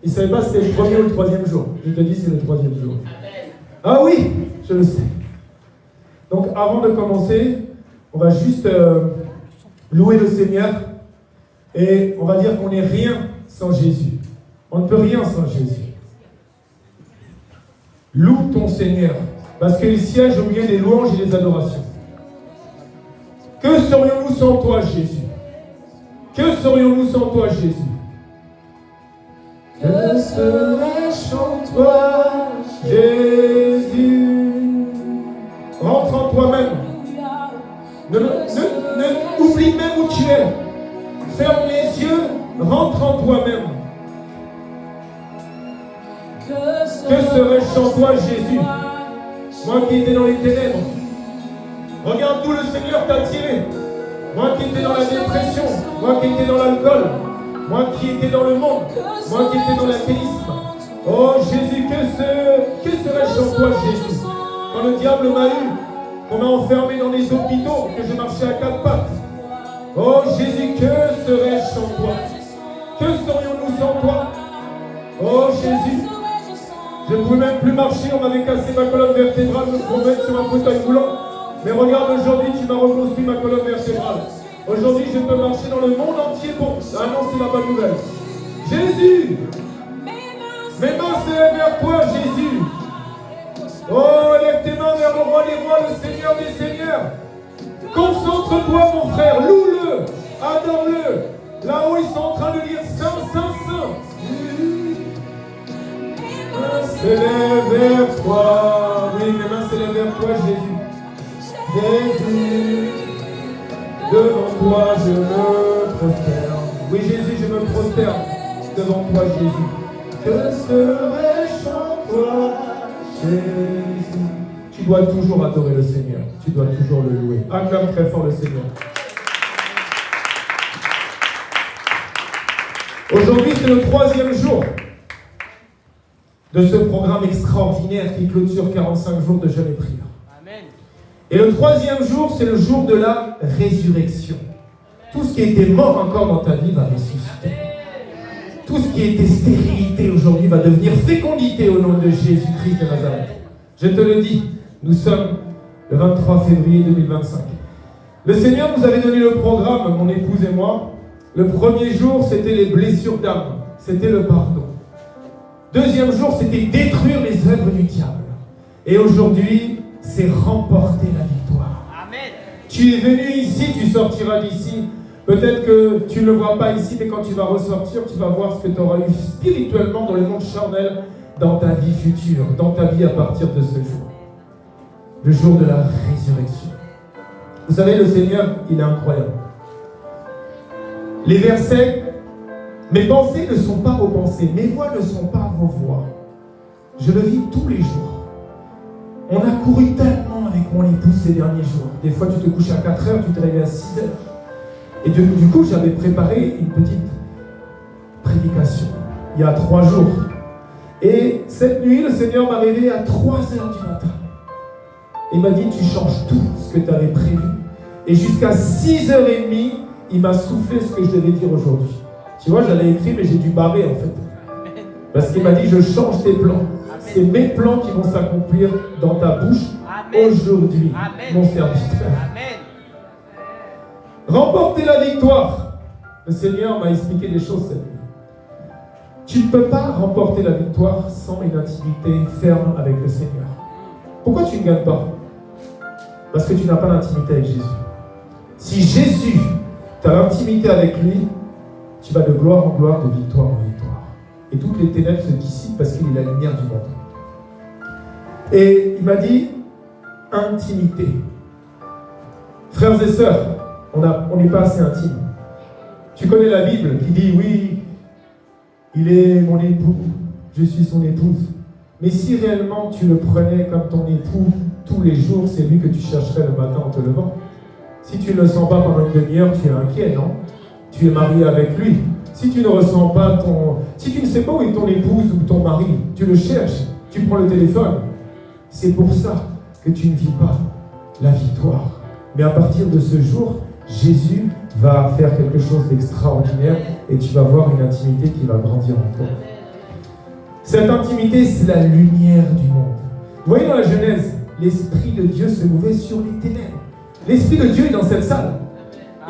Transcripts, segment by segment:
Ils ne savaient pas si c'était le premier ou le troisième jour. Je te dis, c'est le troisième jour. Ah oui, je le sais. Donc, avant de commencer, on va juste louer le Seigneur. Et on va dire qu'on n'est rien sans Jésus. On ne peut rien sans Jésus. Loue ton Seigneur, parce qu'il siège au milieu des louanges et des adorations. Que serions-nous sans toi, Jésus? Que serions-nous sans toi, Jésus? Que serais-je sans toi, Jésus? Rentre en toi-même. Oublie même où tu es. Ferme les yeux, rentre en toi-même. Que serais-je sans toi, Jésus? Moi qui étais dans les ténèbres. Regarde d'où le Seigneur t'a tiré. Moi qui étais dans la dépression. Moi qui étais dans l'alcool. Moi qui étais dans le monde. Moi qui étais dans l'athéisme. Oh Jésus, que serais-je sans toi, Jésus? Quand le diable m'a eu, qu'on m'a enfermé dans les hôpitaux, que je marchais à quatre pattes. Oh Jésus, que serais-je sans toi? Que serions-nous sans toi? Oh Jésus, je ne pouvais même plus marcher, on m'avait cassé ma colonne vertébrale, me promettre sur un fauteuil roulant. Mais regarde, aujourd'hui, tu m'as reconstruit ma colonne vertébrale. Aujourd'hui, je peux marcher dans le monde entier pour annoncer la bonne nouvelle. Jésus, mes mains se lèvent vers toi, Jésus. Oh, élève tes mains vers le roi des rois, le Seigneur des seigneurs. Concentre-toi, mon frère, loue-le, adore-le. Là-haut, ils sont en train de dire Saint, Saint, Saint. Mes mains s'élèvent vers toi. Oui, mes mains s'élèvent vers toi, Jésus. Jésus, devant toi, je me prosterne. Oui, Jésus, je me prosterne devant toi, Jésus. Que serais-je sans toi, Jésus? Tu dois toujours adorer le Seigneur. Tu dois toujours le louer. Acclame très fort le Seigneur. Aujourd'hui, c'est le 3e jour de ce programme extraordinaire qui clôture 45 jours de jeûne et prière. Amen. Et le 3e jour, c'est le jour de la résurrection. Tout ce qui était mort encore dans ta vie va ressusciter. Tout ce qui était stérilité aujourd'hui va devenir fécondité au nom de Jésus-Christ de Nazareth. Je te le dis, nous sommes le 23 février 2025. Le Seigneur nous avait donné le programme, mon épouse et moi. Le premier jour, c'était les blessures d'âme. C'était le pardon. Deuxième jour, c'était détruire les œuvres du diable. Et aujourd'hui, c'est remporter la victoire. Amen. Tu es venu ici, tu sortiras d'ici. Peut-être que tu ne le vois pas ici, mais quand tu vas ressortir, tu vas voir ce que tu auras eu spirituellement dans le monde charnel, dans ta vie future, dans ta vie à partir de ce jour. Le jour de la résurrection. Vous savez, le Seigneur, il est incroyable. Les versets, mes pensées ne sont pas vos pensées, mes voix ne sont pas vos voix. Je le vis tous les jours. On a couru tellement avec mon épouse ces derniers jours. Des fois, tu te couches à 4 heures, tu te réveilles à 6 heures. Et du coup, j'avais préparé une petite prédication il y a 3 jours. Et cette nuit, le Seigneur m'a réveillé à 3 heures du matin. Il m'a dit, tu changes tout ce que tu avais prévu. Et jusqu'à 6h30, il m'a soufflé ce que je devais dire aujourd'hui. Tu vois, j'allais écrire, mais j'ai dû barrer en fait. Parce qu'il m'a dit, je change tes plans. C'est mes plans qui vont s'accomplir dans ta bouche aujourd'hui, mon serviteur. Amen. Remporter la victoire. Le Seigneur m'a expliqué des choses cette nuit. Tu ne peux pas remporter la victoire sans une intimité ferme avec le Seigneur. Pourquoi tu ne gagnes pas? Parce que tu n'as pas d'intimité avec Jésus. Si Jésus, tu as l'intimité avec lui, tu vas de gloire en gloire, de victoire en victoire. Et toutes les ténèbres se dissipent parce qu'il est la lumière du monde. Et il m'a dit, intimité. Frères et sœurs, on n'est pas assez intime. Tu connais la Bible qui dit, oui, il est mon époux, je suis son épouse. Mais si réellement tu le prenais comme ton époux tous les jours, c'est lui que tu chercherais le matin en te levant. Si tu ne le sens pas pendant une demi-heure, tu es inquiet, non? Tu es marié avec lui. Si tu ne ressens pas si tu ne sais pas où est ton épouse ou ton mari, tu le cherches, tu prends le téléphone. C'est pour ça que tu ne vis pas la victoire. Mais à partir de ce jour, Jésus va faire quelque chose d'extraordinaire et tu vas voir une intimité qui va grandir en toi. Cette intimité, c'est la lumière du monde. Vous voyez dans la Genèse, l'Esprit de Dieu se mouvait sur les ténèbres. L'Esprit de Dieu est dans cette salle.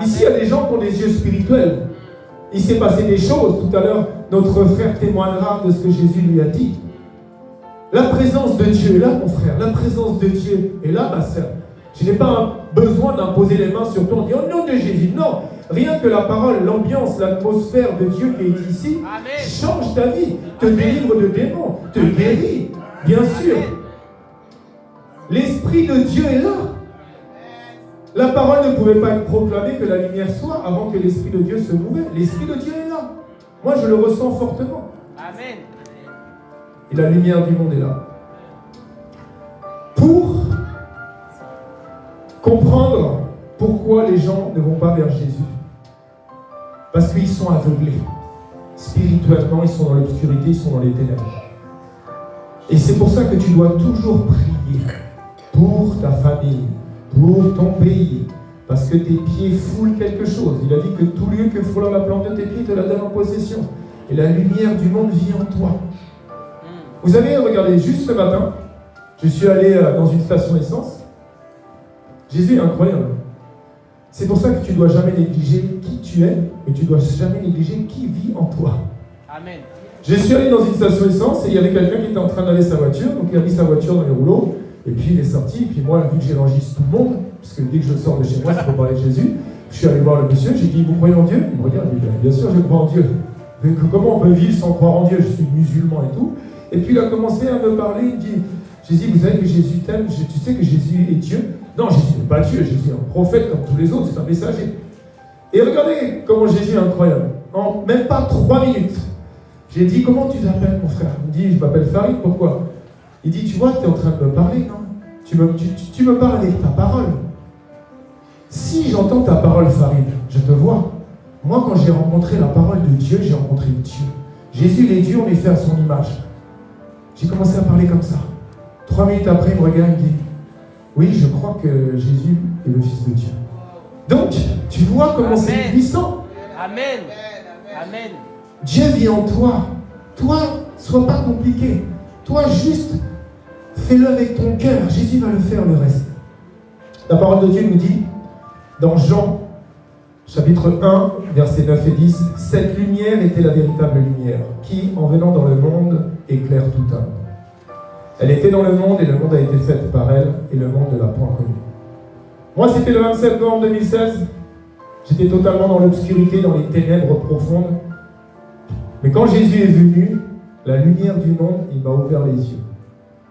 Ici, il y a des gens qui ont des yeux spirituels. Il s'est passé des choses. Tout à l'heure, notre frère témoignera de ce que Jésus lui a dit. La présence de Dieu est là, mon frère. La présence de Dieu est là, ma soeur. Je n'ai pas besoin d'imposer les mains sur toi en disant au nom de Jésus. Non, rien que la parole, l'ambiance, l'atmosphère de Dieu qui est ici, Amen, change ta vie, te Amen, délivre de démons, te Amen, guérit, bien Amen, sûr. L'Esprit de Dieu est là. La parole ne pouvait pas être proclamée que la lumière soit avant que l'Esprit de Dieu se mouvait. L'Esprit de Dieu est là. Moi, je le ressens fortement. Amen. Et la lumière du monde est là. Pour comprendre pourquoi les gens ne vont pas vers Jésus. Parce qu'ils sont aveuglés. Spirituellement, ils sont dans l'obscurité, ils sont dans les ténèbres. Et c'est pour ça que tu dois toujours prier pour ta famille, pour ton pays, parce que tes pieds foulent quelque chose. Il a dit que tout lieu que foulant la plante de tes pieds te la donne en possession. Et la lumière du monde vit en toi. Vous avez regardé, juste ce matin, je suis allé dans une station essence. Jésus est incroyable. C'est pour ça que tu ne dois jamais négliger qui tu es, mais tu ne dois jamais négliger qui vit en toi. Amen. Je suis allé dans une station essence et il y avait quelqu'un qui était en train d'aller sa voiture, donc il a mis sa voiture dans les rouleaux, et puis il est sorti, et puis moi, vu que j'évangélise tout le monde, parce que dès que je sors de chez moi, c'est pour parler de Jésus, je suis allé voir le monsieur, j'ai dit, vous croyez en Dieu? Il me regarde, il dit, bien sûr, je crois en Dieu. Mais comment on peut vivre sans croire en Dieu? Je suis musulman et tout. Et puis il a commencé à me parler, il dit, Jésus, vous savez que Jésus t'aime, tu sais que Jésus est Dieu? Non, Jésus n'est pas Dieu, Jésus est un prophète comme tous les autres, c'est un messager. Et regardez comment Jésus est incroyable. En même pas 3 minutes, j'ai dit, comment tu t'appelles mon frère? Il me dit, je m'appelle Farid, pourquoi? Il dit, tu vois, tu es en train de me parler, non? Tu me parles avec ta parole. Si j'entends ta parole, Farid, je te vois. Moi, quand j'ai rencontré la parole de Dieu, j'ai rencontré Dieu. Jésus, il est Dieu, on est fait à son image. J'ai commencé à parler comme ça. 3 minutes après, il me regarde et me dit, oui, je crois que Jésus est le Fils de Dieu. Donc, tu vois comment c'est puissant. Amen. Amen. Dieu vit en toi. Toi, sois pas compliqué. Toi, juste, fais-le avec ton cœur. Jésus va le faire le reste. La parole de Dieu nous dit, dans Jean, chapitre 1, versets 9 et 10, « Cette lumière était la véritable lumière, qui, en venant dans le monde, éclaire tout homme. Elle était dans le monde, et le monde a été fait par elle, et le monde ne l'a point connue. » Moi, c'était le 27 novembre 2016. J'étais totalement dans l'obscurité, dans les ténèbres profondes. Mais quand Jésus est venu, la lumière du monde, il m'a ouvert les yeux.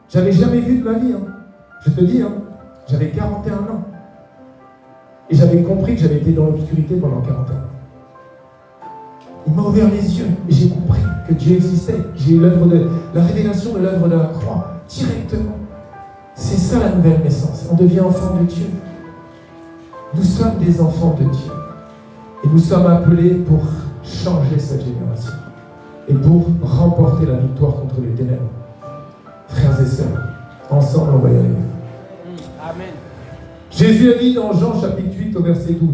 J'avais jamais vu de ma vie, hein. Je te dis, hein. J'avais 41 ans. Et j'avais compris que j'avais été dans l'obscurité pendant 40 ans. Il m'a ouvert les yeux et j'ai compris que Dieu existait. J'ai eu la révélation de l'œuvre de la croix directement. C'est ça la nouvelle naissance. On devient enfant de Dieu. Nous sommes des enfants de Dieu. Et nous sommes appelés pour changer cette génération. Et pour remporter la victoire contre les ténèbres. Frères et sœurs, ensemble on va y arriver. Amen. Jésus a dit dans Jean chapitre 8 au verset 12,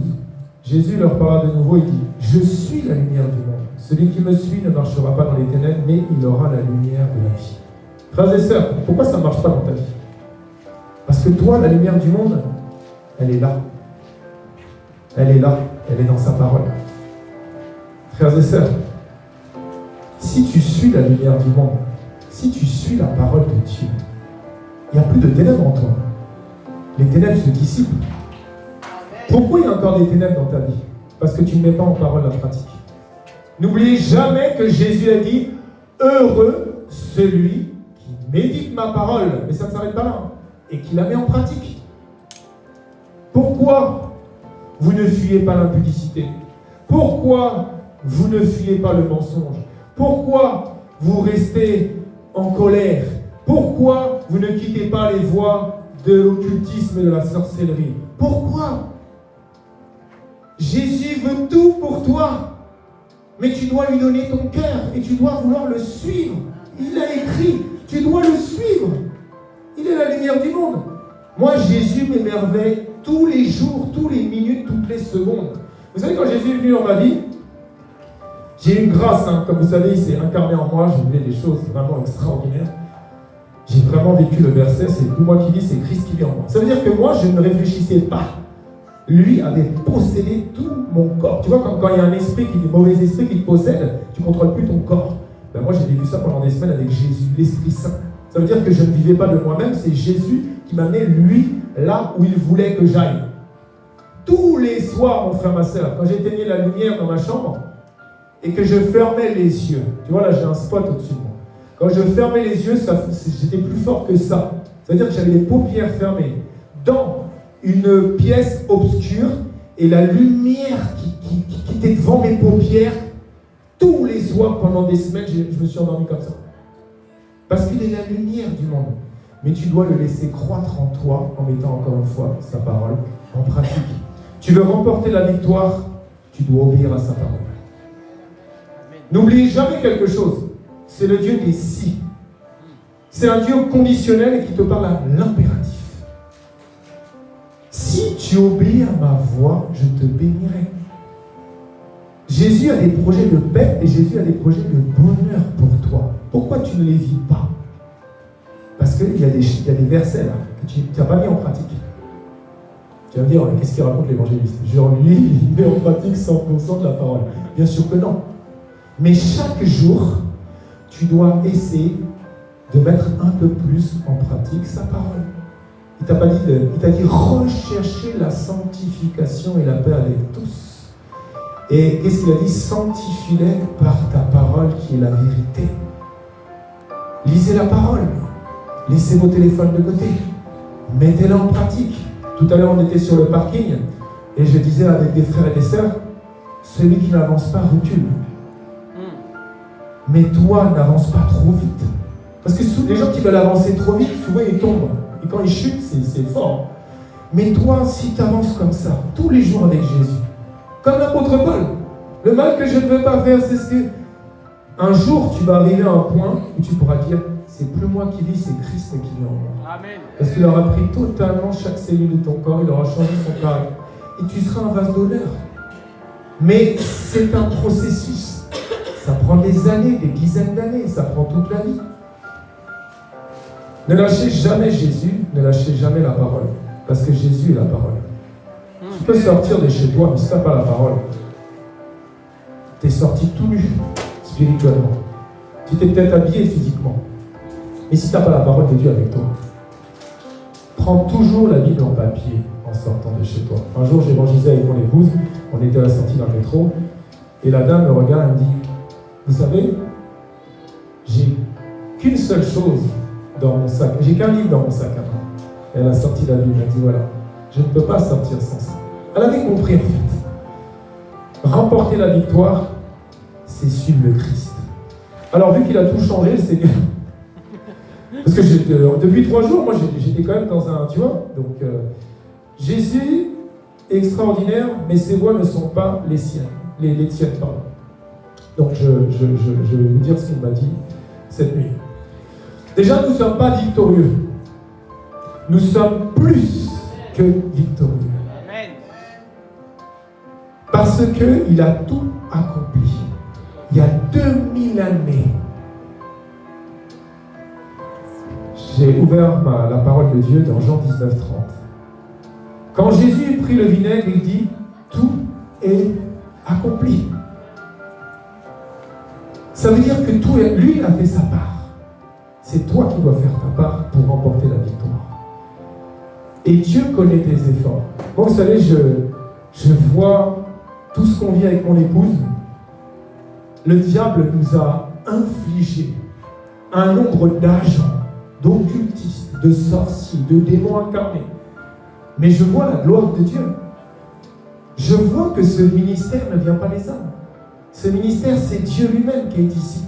Jésus leur parla de nouveau et dit, « Je suis la lumière du monde. Celui qui me suit ne marchera pas dans les ténèbres, mais il aura la lumière de la vie. » Frères et sœurs, pourquoi ça ne marche pas dans ta vie? Parce que toi, la lumière du monde, elle est là. Elle est là. Elle est dans sa parole. Frères et sœurs, si tu suis la lumière du monde, si tu suis la parole de Dieu, il n'y a plus de ténèbres en toi. Les ténèbres se dissipent. Pourquoi il y a encore des ténèbres dans ta vie? Parce que tu ne mets pas en parole la pratique. N'oubliez jamais que Jésus a dit « Heureux celui qui médite ma parole », mais ça ne s'arrête pas là, et qui la met en pratique. Pourquoi vous ne fuyez pas l'impudicité? Pourquoi vous ne fuyez pas le mensonge? Pourquoi vous restez en colère? Pourquoi vous ne quittez pas les voies de l'occultisme et de la sorcellerie? Pourquoi? Jésus veut tout pour toi, mais tu dois lui donner ton cœur et tu dois vouloir le suivre. Il a écrit, tu dois le suivre. Il est la lumière du monde. Moi, Jésus m'émerveille tous les jours, toutes les minutes, toutes les secondes. Vous savez, quand Jésus est venu dans ma vie, J'ai eu grâce, hein, comme vous savez, il s'est incarné en moi, j'ai vu des choses vraiment extraordinaires. J'ai vraiment vécu le verset, c'est plus moi qui vis, c'est Christ qui vit en moi. Ça veut dire que moi, je ne réfléchissais pas. Lui avait possédé tout mon corps. Tu vois, quand il y a un esprit, des mauvais esprits qui te possèdent, tu ne contrôles plus ton corps. Ben moi, j'ai vécu ça pendant des semaines avec Jésus, l'Esprit Saint. Ça veut dire que je ne vivais pas de moi-même, c'est Jésus qui m'amenait, lui, là où il voulait que j'aille. Tous les soirs, mon frère, ma soeur, quand j'éteignais la lumière dans ma chambre et que je fermais les yeux, tu vois, là, j'ai un spot au-dessus de moi. Quand je fermais les yeux, j'étais plus fort que ça. Ça veut dire que j'avais les paupières fermées dans une pièce obscure et la lumière qui était devant mes paupières, tous les soirs, pendant des semaines, je me suis endormi comme ça. Parce qu'il est la lumière du monde. Mais tu dois le laisser croître en toi en mettant encore une fois sa parole en pratique. Tu veux remporter la victoire, tu dois obéir à sa parole. N'oublie jamais quelque chose. C'est le Dieu des si. C'est un Dieu conditionnel et qui te parle à l'impératif. Si tu obéis à ma voix, je te bénirai. Jésus a des projets de paix et Jésus a des projets de bonheur pour toi. Pourquoi tu ne les vis pas? Parce qu'il y a des versets là que tu n'as pas mis en pratique. Tu vas me dire, qu'est-ce qu'il raconte l'évangéliste? Genre lui, il met en pratique 100% de la parole. Bien sûr que non. Mais chaque jour, tu dois essayer de mettre un peu plus en pratique sa parole. Il t'a dit rechercher la sanctification et la paix avec tous. Et qu'est-ce qu'il a dit? Sanctifie-les par ta parole qui est la vérité. Lisez la parole. Laissez vos téléphones de côté. Mettez-la en pratique. Tout à l'heure, on était sur le parking et je disais avec des frères et des sœurs, celui qui n'avance pas recule. Mais toi, n'avance pas trop vite. Parce que les gens qui veulent avancer trop vite, souvent ils tombent. Et quand ils chutent, c'est fort. Mais toi, si tu avances comme ça, tous les jours avec Jésus, comme l'apôtre Paul, le mal que je ne veux pas faire, c'est ce que... Un jour, tu vas arriver à un point où tu pourras dire, c'est plus moi qui vis, c'est Christ qui vit en moi. Amen. Parce qu'il aura pris totalement chaque cellule de ton corps, il aura changé son caractère. Et tu seras un vase d'honneur. Mais c'est un processus. Ça prend des années, des dizaines d'années, ça prend toute la vie. Ne lâchez jamais Jésus, ne lâchez jamais la parole. Parce que Jésus est la parole. Tu peux sortir de chez toi, mais si tu n'as pas la parole, tu es sorti tout nu, spirituellement. Tu t'es peut-être habillé physiquement. Mais si tu n'as pas la parole de Dieu avec toi, prends toujours la Bible en papier en sortant de chez toi. Un jour, j'évangélisais avec mon épouse, on était à la sortie dans le métro, et la dame me regarde et me dit, vous savez, j'ai qu'une seule chose dans mon sac, j'ai qu'un livre dans mon sac à main. Elle a sorti la Bible, elle a dit voilà, je ne peux pas sortir sans ça. Elle avait compris en fait. Remporter la victoire, c'est suivre le Christ. Alors vu qu'il a tout changé, le Seigneur, parce que depuis 3 jours, moi j'étais quand même dans un, tu vois, donc Jésus est extraordinaire, mais ses voies ne sont pas les siennes, les tiennes, pardon. Donc je vais vous dire ce qu'il m'a dit cette nuit. Déjà, nous ne sommes pas victorieux. Nous sommes plus que victorieux. Amen. Parce qu'il a tout accompli. Il y a 2000 années. J'ai ouvert la parole de Dieu dans Jean 19, 30. Quand Jésus prit le vinaigre, il dit « Tout est accompli ». Ça veut dire que lui, il a fait sa part. C'est toi qui dois faire ta part pour remporter la victoire. Et Dieu connaît tes efforts. Moi, vous savez, je vois tout ce qu'on vit avec mon épouse. Le diable nous a infligé un nombre d'agents, d'occultistes, de sorciers, de démons incarnés. Mais je vois la gloire de Dieu. Je vois que ce ministère ne vient pas des hommes. Ce ministère, c'est Dieu lui-même qui est ici.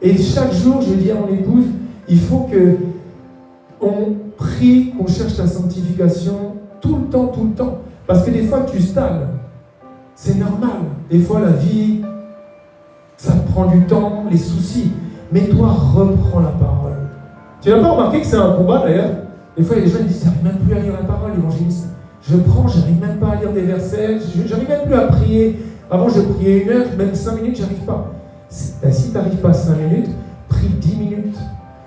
Et chaque jour, je dis à mon épouse, il faut qu'on prie, qu'on cherche la sanctification tout le temps. Parce que des fois, tu stagnes. C'est normal. Des fois, la vie, ça te prend du temps, les soucis. Mais toi, reprends la parole. Tu n'as pas remarqué que c'est un combat d'ailleurs? Des fois, il y a des gens qui disent, j'arrive même plus à lire la parole, l'évangéliste. J'arrive même pas à lire des versets, j'arrive même plus à prier. Avant, je priais 1 heure, même 5 minutes, j'arrive pas. Ben, si tu n'arrives pas à 5 minutes, prie 10 minutes.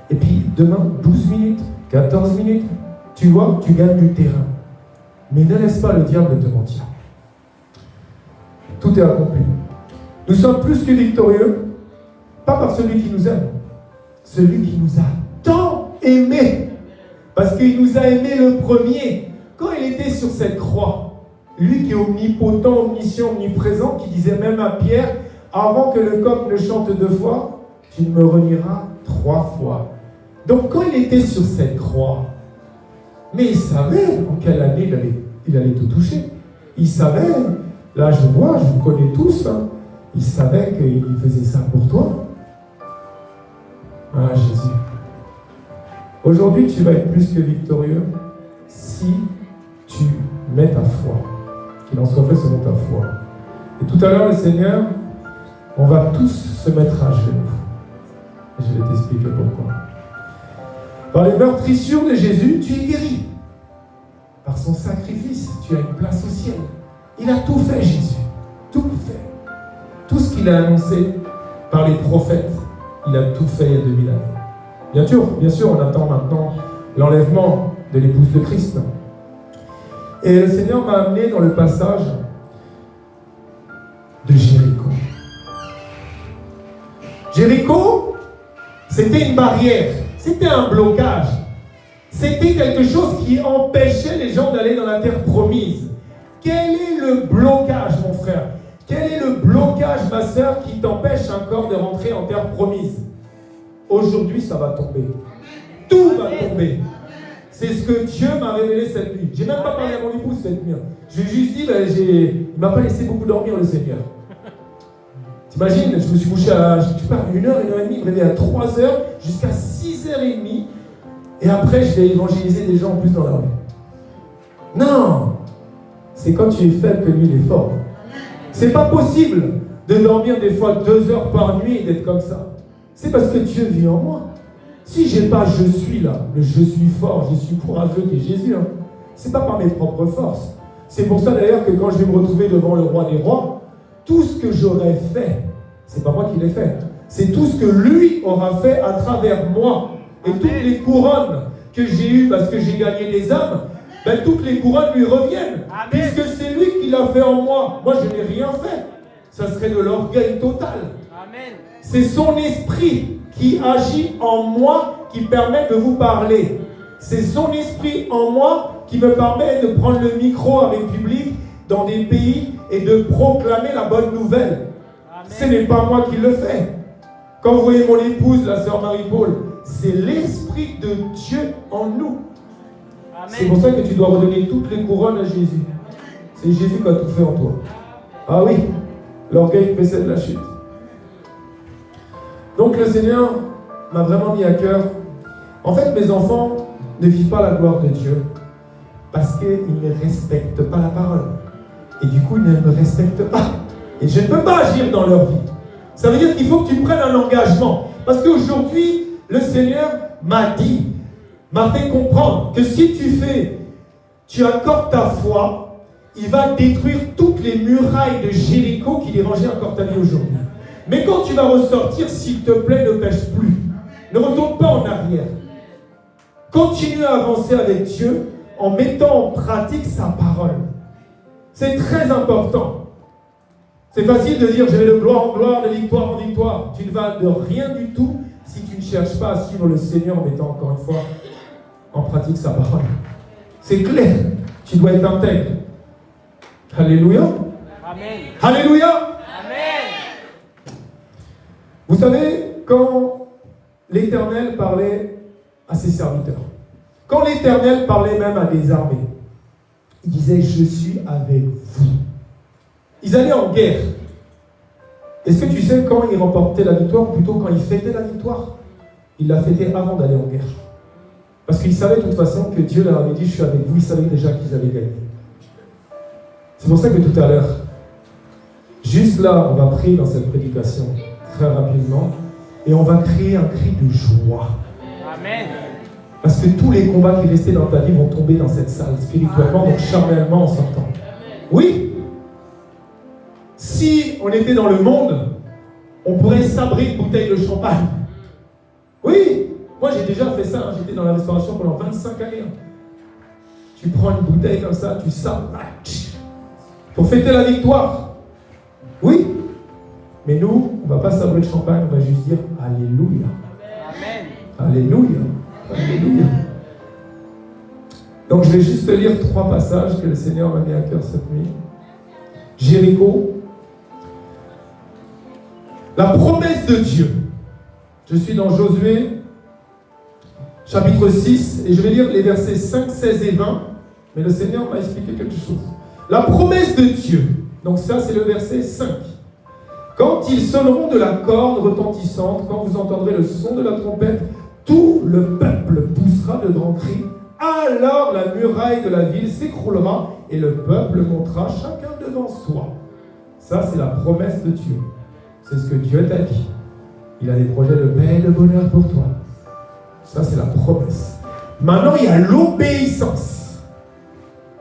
Et puis demain, 12 minutes, 14 minutes. Tu vois, tu gagnes du terrain. Mais ne laisse pas le diable te mentir. Tout est accompli. Nous sommes plus que victorieux, pas par celui qui nous aime, celui qui nous a tant aimés. Parce qu'il nous a aimés le premier. Quand il était sur cette croix, lui qui est omnipotent, omniscient, omniprésent, qui disait même à Pierre, avant que le coq ne chante 2 fois, tu me renieras 3 fois. Donc quand il était sur cette croix, mais il savait en quelle année il allait tout toucher. Il savait, là je vois, je vous connais tous, hein, il savait qu'il faisait ça pour toi. Ah Jésus. Aujourd'hui, tu vas être plus que victorieux si tu mets ta foi. Qu'il en soit fait selon ta foi. Et tout à l'heure, le Seigneur, on va tous se mettre à genoux. Et je vais t'expliquer pourquoi. Par les meurtrissures de Jésus, tu es guéri. Par son sacrifice, tu as une place au ciel. Il a tout fait, Jésus. Tout fait. Tout ce qu'il a annoncé par les prophètes, il a tout fait il y a 2000 années. Bien sûr, on attend maintenant l'enlèvement de l'épouse de Christ. Et le Seigneur m'a amené dans le passage de Jéricho. Jéricho, c'était une barrière, c'était un blocage. C'était quelque chose qui empêchait les gens d'aller dans la terre promise. Quel est le blocage, mon frère? Quel est le blocage, ma soeur, qui t'empêche encore de rentrer en terre promise? Aujourd'hui, ça va tomber. Tout va tomber. C'est ce que Dieu m'a révélé cette nuit. J'ai même pas parlé à mon épouse cette nuit. Je lui ai juste dit, il m'a pas laissé beaucoup dormir, le Seigneur. T'imagines, je me suis couché à 1h, 1h30, je me réveillé à 3h, jusqu'à 6h30. Et après, je vais évangéliser des gens en plus dans la rue. Non! C'est quand tu es faible que lui, il est fort. C'est pas possible de dormir des fois 2 heures par nuit et d'être comme ça. C'est parce que Dieu vit en moi. Si j'ai pas je suis là, le je suis fort, je suis courageux qui est Jésus, hein, c'est pas par mes propres forces. C'est pour ça d'ailleurs que quand je vais me retrouver devant le roi des rois, tout ce que j'aurais fait, c'est pas moi qui l'ai fait, c'est tout ce que lui aura fait à travers moi. Et toutes les couronnes que j'ai eues parce que j'ai gagné des âmes, ben, toutes les couronnes lui reviennent. Amen. Puisque c'est lui qui l'a fait en moi. Moi, je n'ai rien fait. Ça serait de l'orgueil total. Amen. C'est son esprit qui agit en moi qui permet de vous parler. C'est son esprit en moi qui me permet de prendre le micro avec public dans des pays et de proclamer la bonne nouvelle. Amen. Ce n'est pas moi qui le fais. Quand vous voyez mon épouse, la sœur Marie-Paul, c'est l'Esprit de Dieu en nous. Amen. C'est pour ça que tu dois redonner toutes les couronnes à Jésus. C'est Jésus qui a tout fait en toi. Ah oui, l'orgueil précède la chute. Donc le Seigneur m'a vraiment mis à cœur. En fait, mes enfants ne vivent pas la gloire de Dieu parce qu'ils ne respectent pas la parole. Et du coup, ils ne me respectent pas. Et je ne peux pas agir dans leur vie. Ça veut dire qu'il faut que tu prennes un engagement. Parce qu'aujourd'hui, le Seigneur m'a fait comprendre que si tu accordes ta foi, il va détruire toutes les murailles de Jéricho qui dérangeaient encore ta vie aujourd'hui. Mais quand tu vas ressortir, s'il te plaît, ne pêche plus. Ne retourne pas en arrière. Continue à avancer avec Dieu en mettant en pratique sa parole. C'est très important. C'est facile de dire je vais de gloire en gloire, de victoire en victoire. Tu ne vas de rien du tout si tu ne cherches pas à suivre le Seigneur en mettant encore une fois en pratique sa parole. C'est clair. Tu dois être intègre. Alléluia. Amen. Alléluia. Amen. Vous savez, quand l'Éternel parlait à ses serviteurs, quand l'Éternel parlait même à des armées, il disait je suis avec vous. Ils allaient en guerre. Est-ce que tu sais quand ils remportaient la victoire, ou plutôt quand ils fêtaient la victoire? Ils la fêtaient avant d'aller en guerre. Parce qu'ils savaient de toute façon que Dieu leur avait dit, je suis avec vous, ils savaient déjà qu'ils allaient gagner. C'est pour ça que tout à l'heure, juste là, on va prier dans cette prédication, très rapidement, et on va créer un cri de joie. Amen. Parce que tous les combats qui restaient dans ta vie vont tomber dans cette salle, spirituellement, donc charnellement en sortant. Oui. Si si on était dans le monde, on pourrait sabrer une bouteille de champagne. Oui, moi j'ai déjà fait ça, hein. J'étais dans la restauration pendant 25 années. Tu prends une bouteille comme ça, tu sabres, pour fêter la victoire. Oui, mais nous, on ne va pas sabrer le champagne, on va juste dire Alléluia. Amen. Alléluia. Alléluia. Donc je vais juste te lire 3 passages que le Seigneur m'a mis à cœur cette nuit. Jéricho. La promesse de Dieu. Je suis dans Josué, chapitre 6, et je vais lire les versets 5, 16 et 20. Mais le Seigneur m'a expliqué quelque chose. La promesse de Dieu. Donc ça, c'est le verset 5. Quand ils sonneront de la corne retentissante, quand vous entendrez le son de la trompette, tout le peuple poussera de grands cris. Alors la muraille de la ville s'écroulera et le peuple montera chacun devant soi. Ça, c'est la promesse de Dieu. C'est ce que Dieu t'a dit. Il a des projets de paix et de bonheur pour toi. Ça, c'est la promesse. Maintenant, il y a l'obéissance.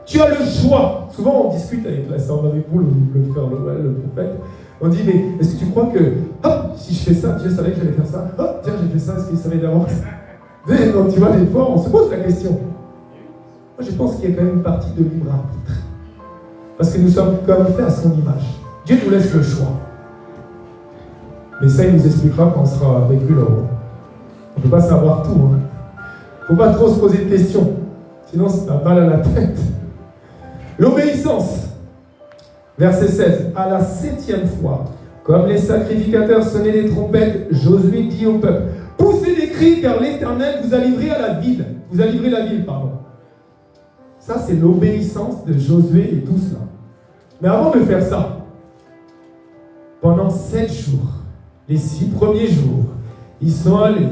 Tu as le choix. Souvent, on discute avec la sœur Marie-Paul, le frère Noël, le prophète. On dit, mais est-ce que tu crois que, si je fais ça, Dieu savait que j'allais faire ça. Tiens, j'ai fait ça, est-ce qu'il savait d'avance? Donc, tu vois, des fois, on se pose la question. Moi, je pense qu'il y a quand même une partie de libre arbitre. Parce que nous sommes comme faits à son image. Dieu nous laisse le choix. Mais ça, il nous expliquera quand on sera avec lui là-haut. On ne peut pas savoir tout. Il ne faut pas trop se poser de questions. Sinon, ça a mal à la tête. L'obéissance. Verset 16. À la 7e fois, comme les sacrificateurs sonnaient des trompettes, Josué dit au peuple, poussez des cris, car l'Éternel vous a livré à la ville. Vous a livré la ville, pardon. Ça, c'est l'obéissance de Josué et tout cela. Mais avant de faire ça, pendant 7 jours, les 6 premiers jours, ils sont allés,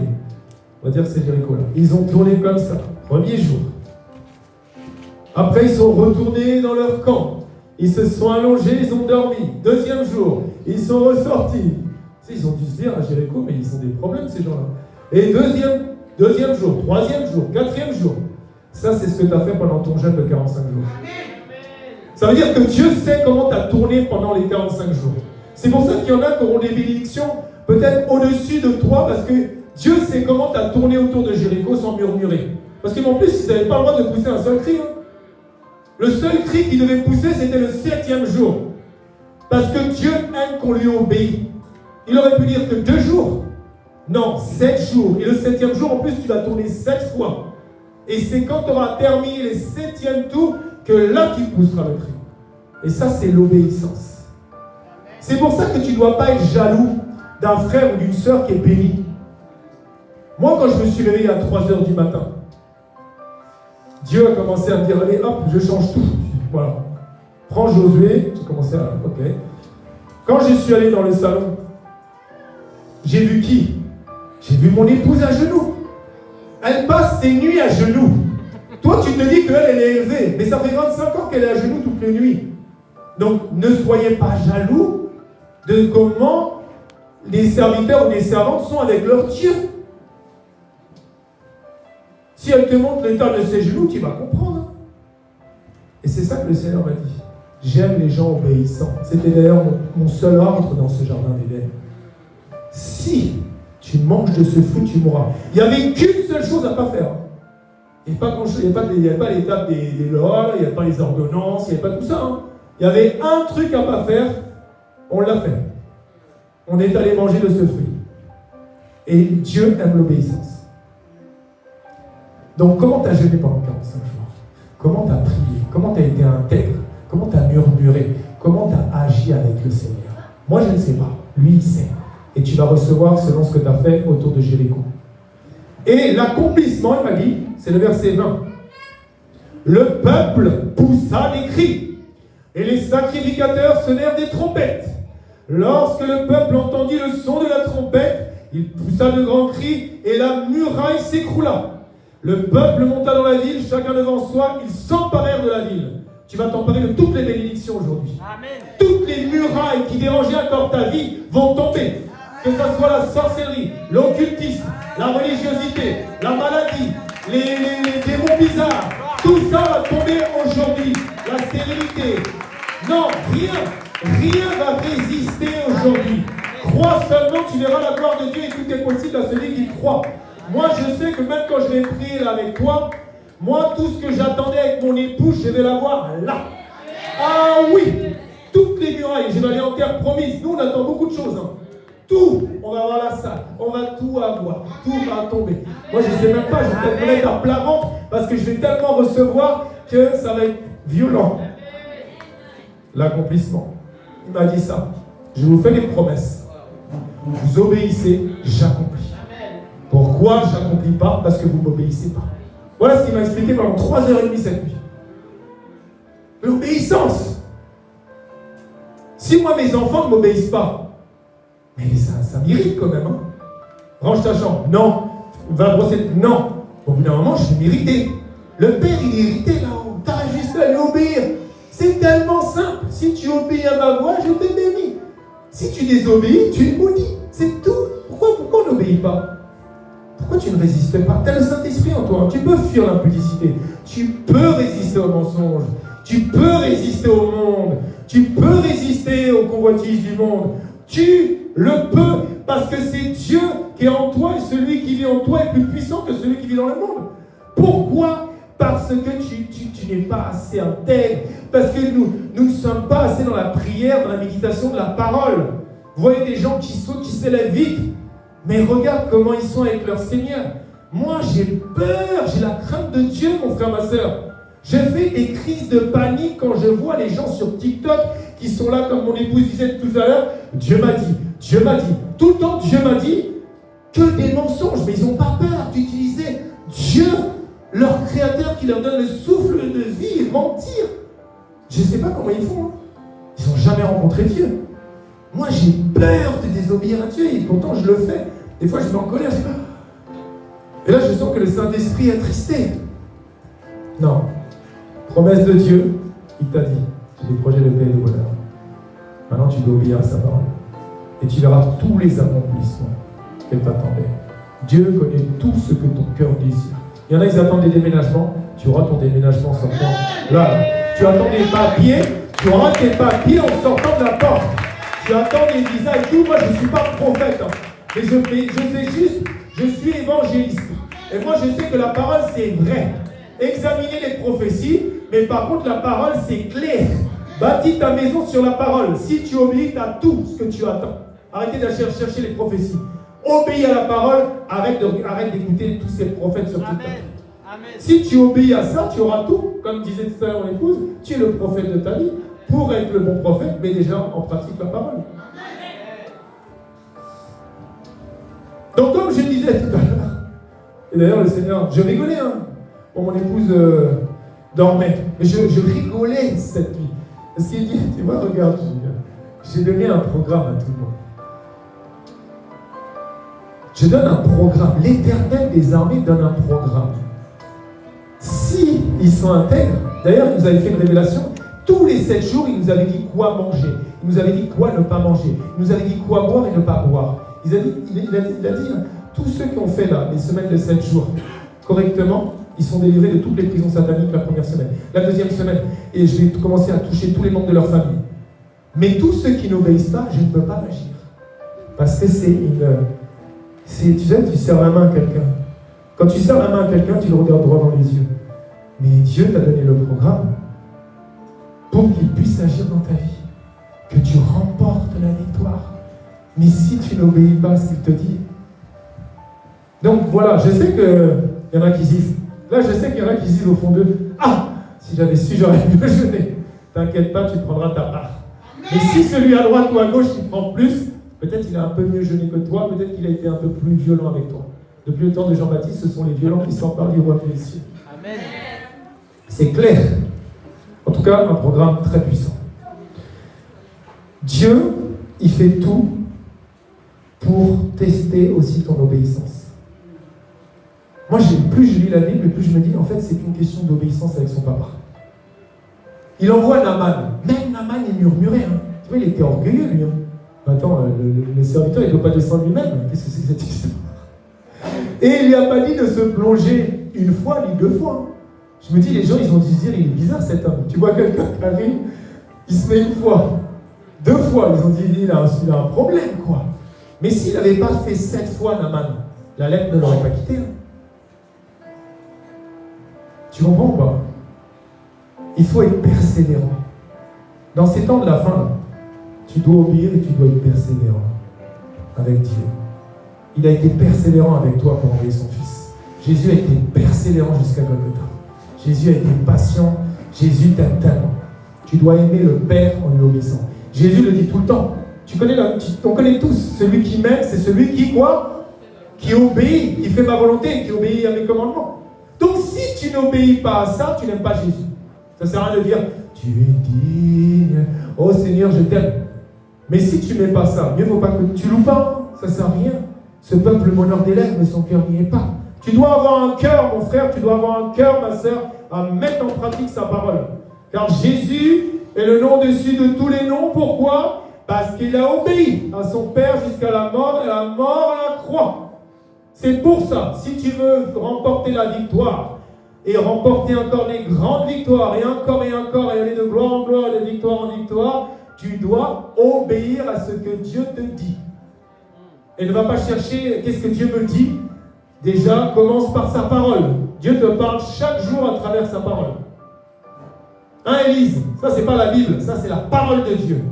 on va dire que c'est Jéricho là, ils ont tourné comme ça, premier jour. Après, ils sont retournés dans leur camp. Ils se sont allongés, ils ont dormi. Deuxième jour, ils sont ressortis. Tu sais, ils ont dû se dire à Jéricho, mais ils ont des problèmes ces gens-là. Et deuxième jour, troisième jour, quatrième jour. Ça, c'est ce que tu as fait pendant ton jeûne de 45 jours. Ça veut dire que Dieu sait comment tu as tourné pendant les 45 jours. C'est pour ça qu'il y en a qui auront des bénédictions peut-être au-dessus de toi, parce que Dieu sait comment tu as tourné autour de Jéricho sans murmurer. Parce qu'en plus, ils n'avaient pas le droit de pousser un seul cri. Le seul cri qu'ils devaient pousser, c'était le 7e jour. Parce que Dieu aime qu'on lui obéisse. Il aurait pu dire que 2 jours. Non, 7 jours. Et le 7e jour, en plus, tu vas tourner 7 fois. Et c'est quand tu auras terminé les 7e tours que là, tu pousseras le cri. Et ça, c'est l'obéissance. C'est pour ça que tu ne dois pas être jaloux d'un frère ou d'une sœur qui est béni. Moi, quand je me suis réveillé à 3h du matin, Dieu a commencé à me dire, allez, hop, je change tout. Voilà. Prends Josué, j'ai commencé à... Ok. Quand je suis allé dans le salon, j'ai vu qui? J'ai vu mon épouse à genoux. Elle passe ses nuits à genoux. Toi, tu te dis qu'elle, elle est élevée. Mais ça fait 25 ans qu'elle est à genoux toutes les nuits. Donc, ne soyez pas jaloux de comment les serviteurs ou les servantes sont avec leur Dieu. Si elle te montre l'état de ses genoux, tu vas comprendre. Et c'est ça que le Seigneur m'a dit. J'aime les gens obéissants. C'était d'ailleurs mon seul ordre dans ce jardin d'Éden. Si tu manges de ce fruit, tu mourras. Il n'y avait qu'une seule chose à ne pas faire. Il n'y avait pas l'étape des lois, il n'y avait pas les ordonnances, il n'y avait pas tout ça. Il y avait un truc à ne pas faire, on l'a fait. On est allé manger de ce fruit. Et Dieu aime l'obéissance. Donc, comment tu as jeûné pendant 45 jours? Comment tu as prié? Comment tu as été intègre? Comment tu as murmuré? Comment tu as agi avec le Seigneur? Moi, je ne sais pas. Lui, il sait. Et tu vas recevoir selon ce que tu as fait autour de Jéricho. Et l'accomplissement, il m'a dit, c'est le verset 20. Le peuple poussa des cris, et les sacrificateurs sonnèrent des trompettes. Lorsque le peuple entendit le son de la trompette, il poussa de grands cris, et la muraille s'écroula. Le peuple monta dans la ville, chacun devant soi, ils s'emparèrent de la ville. Tu vas t'emparer de toutes les bénédictions aujourd'hui. Amen. Toutes les murailles qui dérangeaient encore ta vie vont tomber. Que ce soit la sorcellerie, l'occultisme, la religiosité, la maladie, les démons bizarres, tout ça va tomber aujourd'hui. La stérilité, Non, rien va résister aujourd'hui. Crois seulement, tu verras la gloire de Dieu et tout est possible à celui qui croit. Moi, je sais que même quand je vais prier là avec toi, moi, tout ce que j'attendais avec mon épouse, je vais l'avoir là. Ah oui, toutes les murailles, je vais aller en terre promise. Nous, on attend beaucoup de choses. Tout, on va avoir la salle, on va tout avoir, tout va tomber. Moi, je ne sais même pas, je vais peut-être me mettre à plat ventre parce que je vais tellement recevoir que ça va être violent. L'accomplissement. Il m'a dit ça. Je vous fais des promesses. Vous obéissez, j'accomplis. Pourquoi je n'accomplis pas? Parce que vous ne m'obéissez pas. Voilà ce qu'il m'a expliqué pendant 3h30 cette nuit. L'obéissance. Si moi, mes enfants ne m'obéissent pas, mais ça m'irrite quand même. Hein. Range ta chambre. Non. Va brosser. Non. Au bout d'un moment, je vais m'irriter. Le père, il est irrité là-haut. T'as juste à lui obéir. C'est tellement simple. Si tu obéis à ma voix, je te bénis. Si tu désobéis, tu es maudit. C'est tout. Pourquoi on n'obéit pas? Pourquoi tu ne résistes pas? Tu as le Saint-Esprit en toi. Tu peux fuir l'impudicité. Tu peux résister au mensonge. Tu peux résister au monde. Tu peux résister aux convoitises du monde. Tu le peux parce que c'est Dieu qui est en toi et celui qui vit en toi est plus puissant que celui qui vit dans le monde. Pourquoi? Parce que tu n'es pas assez intègre. Parce que nous ne sommes pas assez dans la prière, dans la méditation de la parole. Vous voyez des gens qui sautent, qui s'élèvent vite. Mais regarde comment ils sont avec leur Seigneur. Moi, j'ai peur, j'ai la crainte de Dieu, mon frère, ma soeur. Je fais des crises de panique quand je vois les gens sur TikTok qui sont là, comme mon épouse disait tout à l'heure. Dieu m'a dit, Dieu m'a dit. Tout le temps, Dieu m'a dit que des mensonges. Mais ils n'ont pas peur d'utiliser Dieu, leur créateur qui leur donne le souffle de vie et mentir. Je ne sais pas comment ils font. Hein. Ils n'ont jamais rencontré Dieu. Moi, j'ai peur de désobéir à Dieu et pourtant je le fais. Des fois, je me mets en colère. Et là, je sens que le Saint-Esprit est attristé. Non. Promesse de Dieu, il t'a dit, j'ai des projets de paix et de bonheur. Maintenant, tu dois obéir à sa parole. Et tu verras tous les accomplissements qu'elle t'attendait. Dieu connaît tout ce que ton cœur désire. Il y en a, ils attendent des déménagements. Tu auras ton déménagement en sortant. Là, tu attends des papiers. Tu auras tes papiers en sortant de la porte. Tu attends des visas et tout. Moi, je ne suis pas prophète. Hein. Mais je fais juste, je suis évangéliste. Et moi, je sais que la parole, c'est vrai. Examinez les prophéties, mais par contre, la parole, c'est clair. Bâtis ta maison sur la parole. Si tu obéis, tu as tout ce que tu attends. Arrêtez d'aller chercher les prophéties. Obéis à la parole, arrête d'écouter tous ces prophètes sur TikTok. Si tu obéis à ça, tu auras tout. Comme disait tout à l'heure mon épouse, tu es le prophète de ta vie. Pour être le bon prophète, mais déjà en pratique la parole. Donc comme je disais tout à l'heure, et d'ailleurs le Seigneur, je rigolais, hein. Bon, mon épouse dormait, mais je rigolais cette nuit. Parce qu'il dit, tu vois, regarde, j'ai donné un programme à tout le monde. Je donne un programme. L'Éternel des armées donne un programme. Si ils sont intègres, d'ailleurs, il nous avait fait une révélation. Tous les 7 jours, il nous avait dit quoi manger. Il nous avait dit quoi ne pas manger. Il nous avait dit quoi boire et ne pas boire. Il a dit, tous ceux qui ont fait là, les semaines de 7 jours, correctement, ils sont délivrés de toutes les prisons sataniques la première semaine. La deuxième semaine, et je vais commencer à toucher tous les membres de leur famille. Mais tous ceux qui n'obéissent pas, je ne peux pas agir. Parce que tu sais, tu serres la main à quelqu'un. Quand tu serres la main à quelqu'un, tu le regardes droit dans les yeux. Mais Dieu t'a donné le programme pour qu'il puisse agir dans ta vie. Que tu remportes la victoire. Mais si tu n'obéis pas à ce qu'il te dit. Donc voilà, je sais qu'il y en a qui disent. Là, je sais qu'il y en a qui disent au fond d'eux, ah, si j'avais su, j'aurais mieux jeûné. T'inquiète pas, tu prendras ta part. Mais si celui à droite ou à gauche qui prend plus, peut-être il a un peu mieux jeûné que toi, peut-être qu'il a été un peu plus violent avec toi. Depuis le temps de Jean-Baptiste, ce sont les violents qui s'emparent du roi des cieux. Amen. C'est clair. En tout cas, un programme très puissant. Dieu, il fait tout pour tester aussi ton obéissance. Moi, plus je lis la Bible, plus je me dis, en fait, c'est une question d'obéissance avec son papa. Il envoie Naaman. Même Naaman, il murmurait. Hein. Tu vois, il était orgueilleux, lui. Hein. Attends, le serviteur, il ne peut pas descendre lui-même. Qu'est-ce que c'est que cette histoire? Et il lui a pas dit de se plonger une fois, ni 2 fois. Hein. Je me dis, les gens, ils ont dû se dire, il est bizarre cet homme. Tu vois quelqu'un qui arrive, Il se met une fois, 2 fois, ils ont dit, il a un problème, quoi. Mais s'il n'avait pas fait 7 fois Naaman, la lettre ne l'aurait pas quitté. Tu comprends ou pas? Il faut être persévérant. Dans ces temps de la fin, tu dois obéir et tu dois être persévérant avec Dieu. Il a été persévérant avec toi pour envoyer son Fils. Jésus a été persévérant jusqu'à Golgotha. Jésus a été patient. Jésus t'aime tellement. Tu dois aimer le Père en lui obéissant. Jésus le dit tout le temps. On connaît tous. Celui qui m'aime, c'est celui qui quoi? Qui obéit, qui fait ma volonté, qui obéit à mes commandements. Donc si tu n'obéis pas à ça, tu n'aimes pas Jésus. Ça ne sert à rien de dire, tu es digne, oh Seigneur, je t'aime. Mais si tu n'aimes pas ça, mieux vaut pas que tu loues pas, hein. Ça ne sert à rien. Ce peuple m'honore des lèvres, mais son cœur n'y est pas. Tu dois avoir un cœur, mon frère, tu dois avoir un cœur, ma sœur, à mettre en pratique sa parole. Car Jésus est le nom dessus de tous les noms. Pourquoi? Parce qu'il a obéi à son Père jusqu'à la mort, et la mort à la croix. C'est pour ça, si tu veux remporter la victoire, et remporter encore des grandes victoires, et encore, et aller de gloire en gloire, et de victoire en victoire, tu dois obéir à ce que Dieu te dit. Et ne va pas chercher qu'est-ce que Dieu me dit. Déjà, commence par sa parole. Dieu te parle chaque jour à travers sa parole. Hein, Élise? Ça, c'est pas la Bible, ça, c'est la parole de Dieu.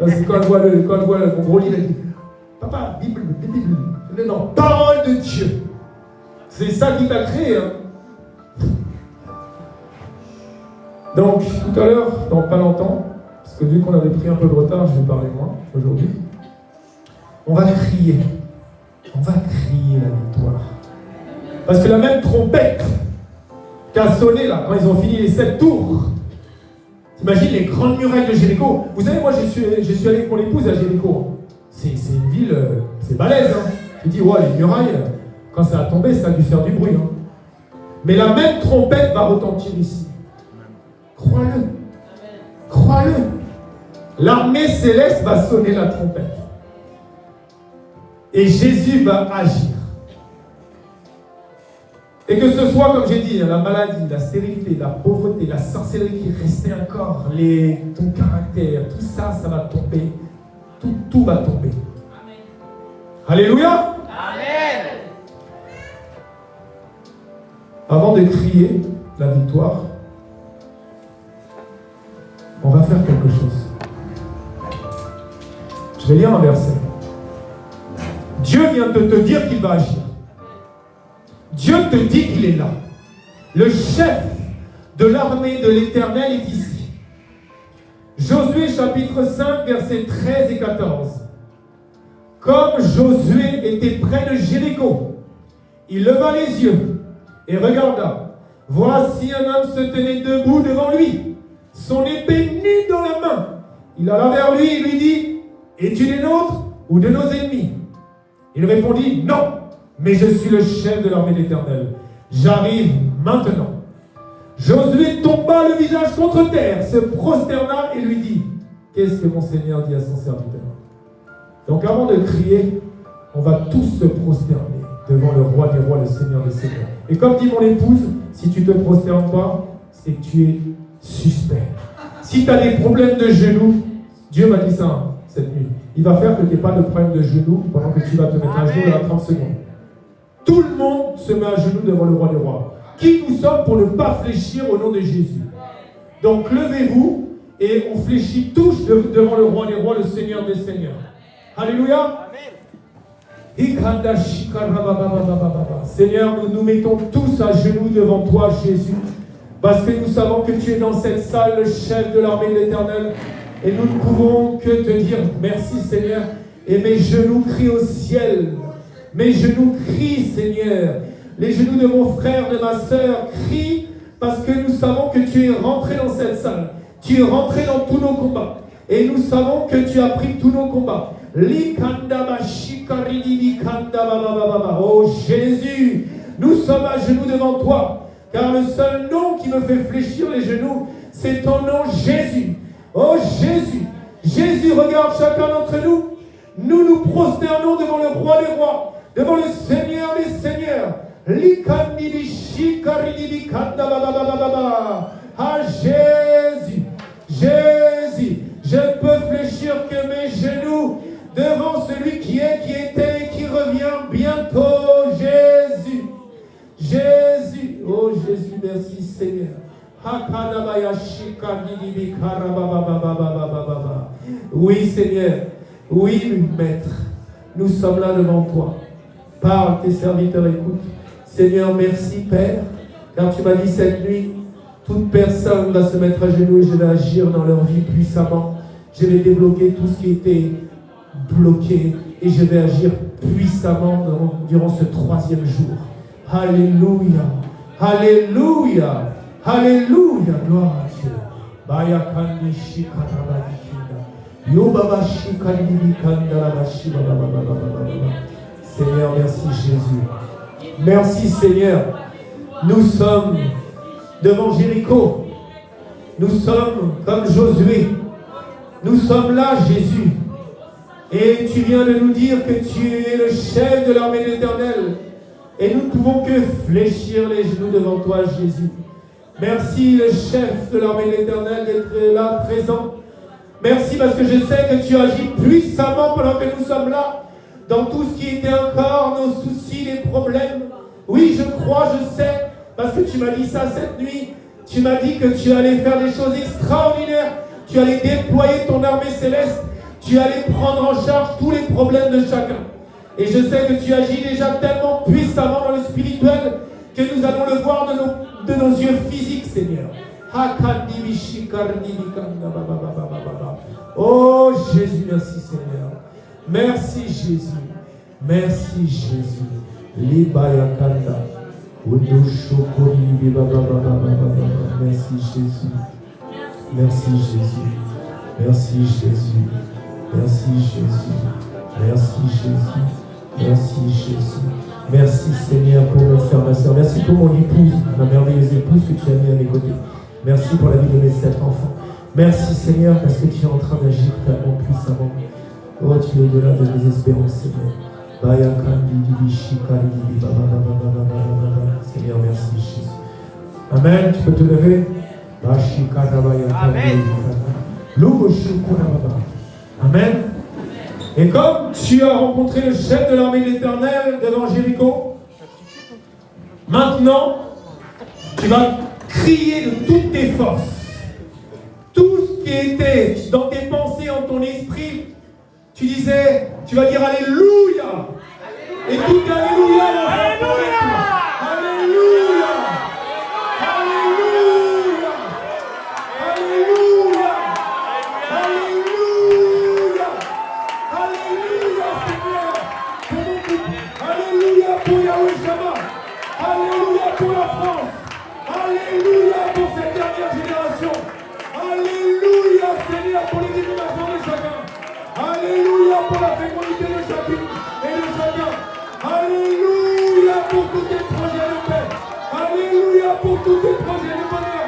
C'est quand elle voit mon gros livre, elle dit, papa, Bible. Non, parole de Dieu. C'est ça qui t'a créé. Hein. Donc, tout à l'heure, dans pas longtemps, parce que vu qu'on avait pris un peu de retard, je vais parler moi aujourd'hui. On va crier. On va crier la victoire. Parce que la même trompette qui a sonné là, quand ils ont fini les 7 tours, t'imagines les grandes murailles de Jéricho. Vous savez, moi, je suis allé avec mon épouse à Jéricho. C'est une ville, c'est balèze. Hein. Tu dis, ouais, les murailles, quand ça a tombé, ça a dû faire du bruit. Hein. Mais la même trompette va retentir ici. Crois-le. Crois-le. L'armée céleste va sonner la trompette. Et Jésus va agir. Et que ce soit, comme j'ai dit, la maladie, la stérilité, la pauvreté, la sorcellerie qui restait encore, ton caractère, tout ça, ça va tomber. Tout va tomber. Amen. Alléluia. Amen. Avant de crier la victoire, on va faire quelque chose. Je vais lire un verset. Dieu vient de te dire qu'il va agir. Dieu te dit qu'il est là. Le chef de l'armée de l'Éternel est ici. Josué chapitre 5, versets 13 et 14. Comme Josué était près de Jéricho, il leva les yeux et regarda. Voici un homme se tenait debout devant lui, son épée nue dans la main. Il alla vers lui et lui dit, es-tu des nôtres ou de nos ennemis? Il répondit, non, mais je suis le chef de l'armée de l'Éternel. J'arrive maintenant. Josué tomba le visage contre terre, se prosterna et lui dit, qu'est-ce que mon Seigneur dit à son serviteur? Donc avant de crier, on va tous se prosterner devant le roi des rois, le Seigneur des seigneurs. Et comme dit mon épouse, si tu ne te prosternes pas, c'est que tu es suspect. Si tu as des problèmes de genoux, Dieu m'a dit ça cette nuit, il va faire que tu n'aies pas de problème de genoux pendant que tu vas te mettre à genoux dans 30 secondes. Tout le monde se met à genoux devant le roi des rois. Qui nous sommes pour ne pas fléchir au nom de Jésus? Donc levez-vous et on fléchit tous devant le roi des rois, le Seigneur des seigneurs. Alléluia. Amen. Seigneur, nous nous mettons tous à genoux devant toi, Jésus, parce que nous savons que tu es dans cette salle, le chef de l'armée de l'Éternel, et nous ne pouvons que te dire merci, Seigneur. Et mes genoux crient au ciel. Mes genoux crient, Seigneur. Les genoux de mon frère, de ma sœur crient parce que nous savons que tu es rentré dans cette salle. Tu es rentré dans tous nos combats. Et nous savons que tu as pris tous nos combats. Oh Jésus, nous sommes à genoux devant toi. Car le seul nom qui me fait fléchir les genoux, c'est ton nom Jésus. Oh Jésus. Jésus, regarde chacun d'entre nous. Nous nous prosternons devant le roi des rois, devant le Seigneur des seigneurs. Ah Jésus, Jésus. Je ne peux fléchir que mes genoux devant celui qui est, qui était et qui revient bientôt. Jésus. Jésus. Oh Jésus, merci Seigneur. Oui Seigneur. Oui Maître. Nous sommes là devant toi. Parle, tes serviteurs écoutent. Seigneur, merci Père. Car tu m'as dit cette nuit, toute personne va se mettre à genoux et je vais agir dans leur vie puissamment. Je vais débloquer tout ce qui était bloqué et je vais agir puissamment durant ce 3e jour. Alléluia, Alléluia, Alléluia, gloire à Dieu. Seigneur, merci Jésus. Merci Seigneur. Nous sommes devant Jéricho. Nous sommes comme Josué. Nous sommes là, Jésus. Et tu viens de nous dire que tu es le chef de l'armée de l'Éternel. Et nous ne pouvons que fléchir les genoux devant toi, Jésus. Merci, le chef de l'armée de l'Éternel, d'être là, présent. Merci parce que je sais que tu agis puissamment pendant que nous sommes là, dans tout ce qui était encore, nos soucis, les problèmes. Oui, je crois, je sais, parce que tu m'as dit ça cette nuit. Tu m'as dit que tu allais faire des choses extraordinaires. Tu allais déployer ton armée céleste. Tu allais prendre en charge tous les problèmes de chacun. Et je sais que tu agis déjà tellement puissamment dans le spirituel que nous allons le voir de nos yeux physiques, Seigneur. Oh Jésus, merci Seigneur. Merci Jésus. Merci Jésus. Merci Jésus. Merci Jésus. Merci Jésus. Merci Jésus. Merci Jésus. Merci Jésus. Merci Seigneur pour mon frère, ma soeur. Merci pour mon épouse, ma merveilleuse épouse que tu as mis à mes côtés. Merci pour la vie de mes 7 enfants. Merci Seigneur parce que tu es en train d'agir tellement puissamment. Oh, tu es au-delà de mes espérances, Seigneur. Seigneur, merci Jésus. Amen. Tu peux te lever. Amen. Amen. Et comme tu as rencontré le chef de l'armée de l'Éternel devant Jéricho, maintenant, tu vas crier de toutes tes forces. Tout ce qui était dans tes pensées, en ton esprit, tu disais, tu vas dire Alléluia. Et tout Alléluia. Alléluia. Alléluia. Alléluia. Alléluia. Alléluia. Alléluia, Seigneur. Pour mon couple. Alléluia pour Yahweh Shama. Alléluia pour la France. Alléluia pour cette dernière génération. Alléluia, Seigneur, pour les générations de chacun. Alléluia pour la fécondité de chacune et de chacun. Alléluia pour tous tes projets de paix. Alléluia pour tous tes projets de bonheur.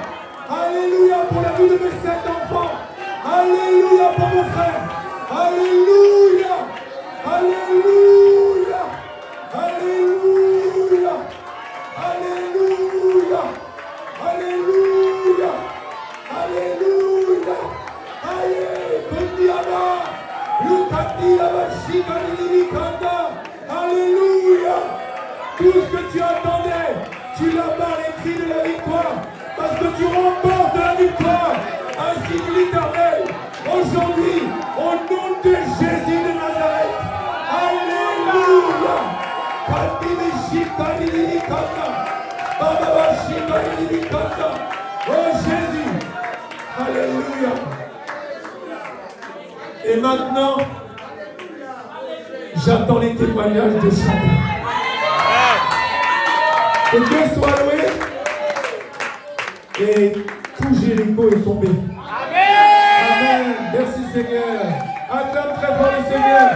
Alléluia pour la vie de mes 7 enfants. Alléluia pour mon frère. Alléluia. Alléluia. Alléluia. Alléluia. Alléluia. Alléluia. Alléluia. Tout ce que tu attendais, tu l'as par les cris de la victoire, parce que tu remportes la victoire, ainsi que l'Éternel. Aujourd'hui, au nom de Jésus de Nazareth. Alléluia. Oh Jésus. Alléluia. Et maintenant, j'attends les témoignages de chacun. Que Dieu soit loué. Et tout Jéricho est tombé. Amen. Amen. Merci Seigneur. Acclame très fort le Seigneur.